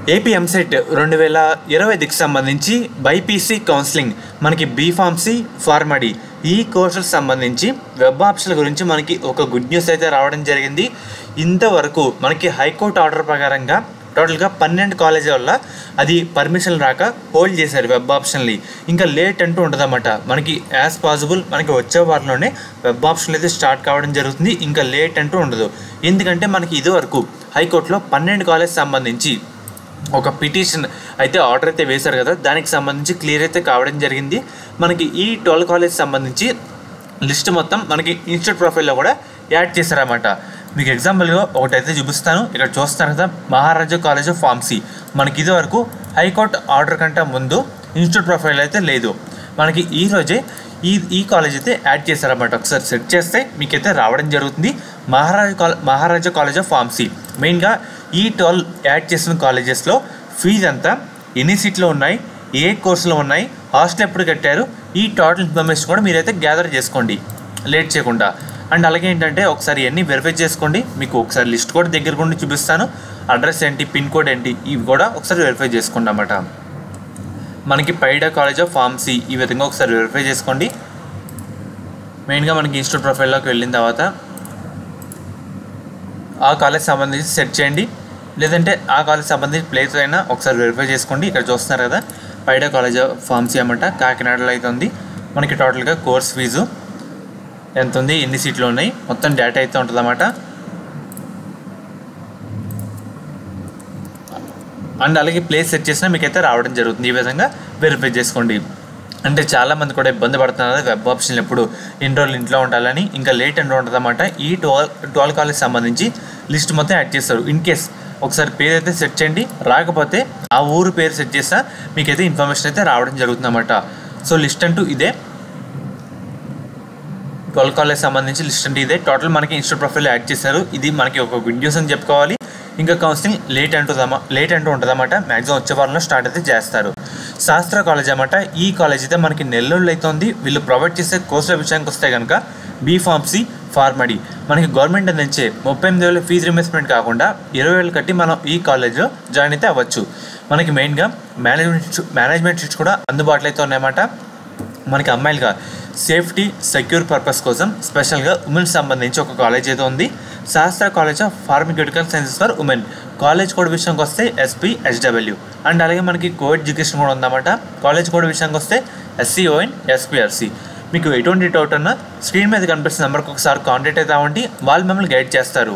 AP EAMCET 2020కి సంబంధించి BiPC counselling మనకి B Pharmacy PharmD ఈ కోర్సులకు సంబంధించి వెబ్ ఆప్షన్ల గురించి మనకి ఒక గుడ్ న్యూస్ అయితే రావడం జరిగింది. ఇంతవరకు మనకి హైకోర్టు ఆర్డర్ ప్రకారంగా టోటల్గా 12 కాలేజీల వల్ల అది పర్మిషన్ రాక హోల్డ్ చేశారు వెబ్ ఆప్షన్లు. ఇంకా లేట్ అంటూ ఉండదన్నమాట. మనకి యాజ్ పాసిబుల్ మనకి వచ్చే వారంలోనే వెబ్ ఆప్షన్లు అయితే స్టార్ట్ కావడం జరుగుతుంది. ఇంకా లేట్ అంటూ ఉండదు. ఎందుకంటే మనకి ఇదివరకు హైకోర్టులో 12 కాలేజ్ సంబంధించి ఒక పిటిషన్ అయితే ఆర్డర్ అయితే వేశారు కదా, దానికి సంబంధించి క్లియర్ అయితే కావడం జరిగింది. మనకి ఈ 12 కాలేజ్ సంబంధించి లిస్ట్ మొత్తం మనకి ఇన్స్టిట్యూట్ ప్రొఫైల్లో కూడా యాడ్ చేశారన్నమాట. మీకు ఎగ్జాంపుల్గా ఒకటైతే చూపిస్తాను. ఇక్కడ చూస్తారు కదా, మహారాజా కాలేజ్ ఆఫ్ ఫార్మసీ మనకి ఇదివరకు హైకోర్టు ఆర్డర్ కంటే ముందు ఇన్స్టిట్యూట్ ప్రొఫైల్ అయితే లేదు. మనకి ఈరోజే ఈ కాలేజ్ అయితే యాడ్ చేశారన్నమాట. ఒకసారి సెర్చ్ చేస్తే మీకైతే రావడం జరుగుతుంది. మహారాజా కాలేజ్ ఆఫ్ ఫార్మసీ మెయిన్గా ఈ 12 యాడ్ చేసిన కాలేజెస్లో ఫీజు అంతా, ఎన్ని సీట్లు ఉన్నాయి, ఏ కోర్సులో ఉన్నాయి, హాస్టల్ ఎప్పుడు కట్టారు, ఈ టోటల్ ఇన్ఫర్మేషన్ కూడా మీరైతే గ్యాదర్ చేసుకోండి లేట్ చేయకుండా. అండ్ అలాగే ఏంటంటే ఒకసారి అన్నీ వెరిఫై చేసుకోండి. మీకు ఒకసారి లిస్ట్ కూడా దగ్గర ఉండి చూపిస్తాను. అడ్రస్ ఏంటి, పిన్ కోడ్ ఏంటి, ఇవి కూడా ఒకసారి వెరిఫై చేసుకోండి అన్నమాట. మనకి పైడా కాలేజ్ ఆఫ్ ఫార్మసీ ఈ విధంగా ఒకసారి వెరిఫై చేసుకోండి. మెయిన్గా మనకి ఇన్స్టిట్యూట్ ప్రొఫైల్లోకి వెళ్ళిన తర్వాత ఆ కాలేజ్ సంబంధించి సెట్ చేయండి, లేదంటే ఆ కాలేజ్ సంబంధించి ప్లేస్ అయినా ఒకసారి వెరిఫై చేసుకోండి. ఇక్కడ చూస్తున్నారు కదా, పైడా కాలేజ్ ఆఫ్ ఫార్మసీ అన్నమాట, కాకినాడలో అయితే ఉంది. మనకి టోటల్గా కోర్స్ ఫీజు ఎంత ఉంది, ఎన్ని సీట్లు ఉన్నాయి, మొత్తం డేటా అయితే ఉంటుందన్నమాట. అండ్ అలాగే ప్లేస్ సెట్ చేసినా మీకైతే రావడం జరుగుతుంది. ఈ విధంగా వెరిఫై చేసుకోండి. అంటే చాలామంది కూడా ఇబ్బంది పడుతున్నారు వెబ్ ఆప్షన్లు ఎప్పుడు ఎన్ని రోజులు ఇంట్లో ఉండాలని. ఇంకా లేట్ అంటూ ఉంటుంది అన్నమాట. ఈ 12 కాలేజ్ సంబంధించి లిస్ట్ మొత్తం యాడ్ చేస్తారు. ఇన్ కేస్ ఒకసారి పేరు అయితే సెట్ చేయండి, రాకపోతే ఆ ఊరు పేరు సెట్ చేస్తా మీకైతే ఇన్ఫర్మేషన్ అయితే రావడం జరుగుతుంది అన్నమాట. సో లిస్ట్ అంటూ ఇదే, 12 కాలేజ్ సంబంధించి లిస్ట్ అంటే ఇదే. టోటల్ మనకి ఇన్స్టిట్యూట్ ప్రొఫైల్ యాడ్ చేశారు. ఇది మనకి ఒక గుడ్ న్యూస్ అని చెప్పుకోవాలి. ఇంకా కౌన్సిలింగ్ లేట్ అంటూ ఉంటుందన్నమాట. మ్యాక్సిమం వచ్చే వారంలో స్టార్ట్ అయితే చేస్తారు. శాస్త్ర కాలేజ్ అన్నమాట. ఈ కాలేజ్ అయితే మనకి నెల్లూరులో అయితే ఉంది. వీళ్ళు ప్రొవైడ్ చేసే కోర్సుల విషయానికి వస్తే కనుక బీఫార్మసీ ఫార్మడీ మనకి గవర్నమెంట్ అందించే 38,000 ఫీజు రియంబర్స్మెంట్ కాకుండా 20,000 కట్టి మనం ఈ కాలేజ్లో జాయిన్ అయితే అవ్వచ్చు. మనకి మెయిన్గా మేనేజ్మెంట్ సీట్స్ కూడా అందుబాటులో అయితే ఉన్నాయన్నమాట. మనకి అమ్మాయిలుగా సేఫ్టీ సెక్యూర్ పర్పస్ కోసం స్పెషల్గా ఉమెన్స్ సంబంధించి ఒక కాలేజ్ అయితే ఉంది, శాస్త్ర college of pharmaceutical sciences for women. College code విషయానికి వస్తే SPHW. అండ్ అలాగే మనకి కో ఎడ్యుకేషన్ కూడా ఉందన్నమాట. కాలేజ్ కోడ్ విషయానికి వస్తే SCON SPRC. మీకు ఎటువంటి డౌట్ అన్నా స్క్రీన్ మీద కనిపిస్తున్న నెంబర్కి ఒకసారి కాంటాక్ట్ అయితే అవ్వండి, వాళ్ళు మిమ్మల్ని గైడ్ చేస్తారు.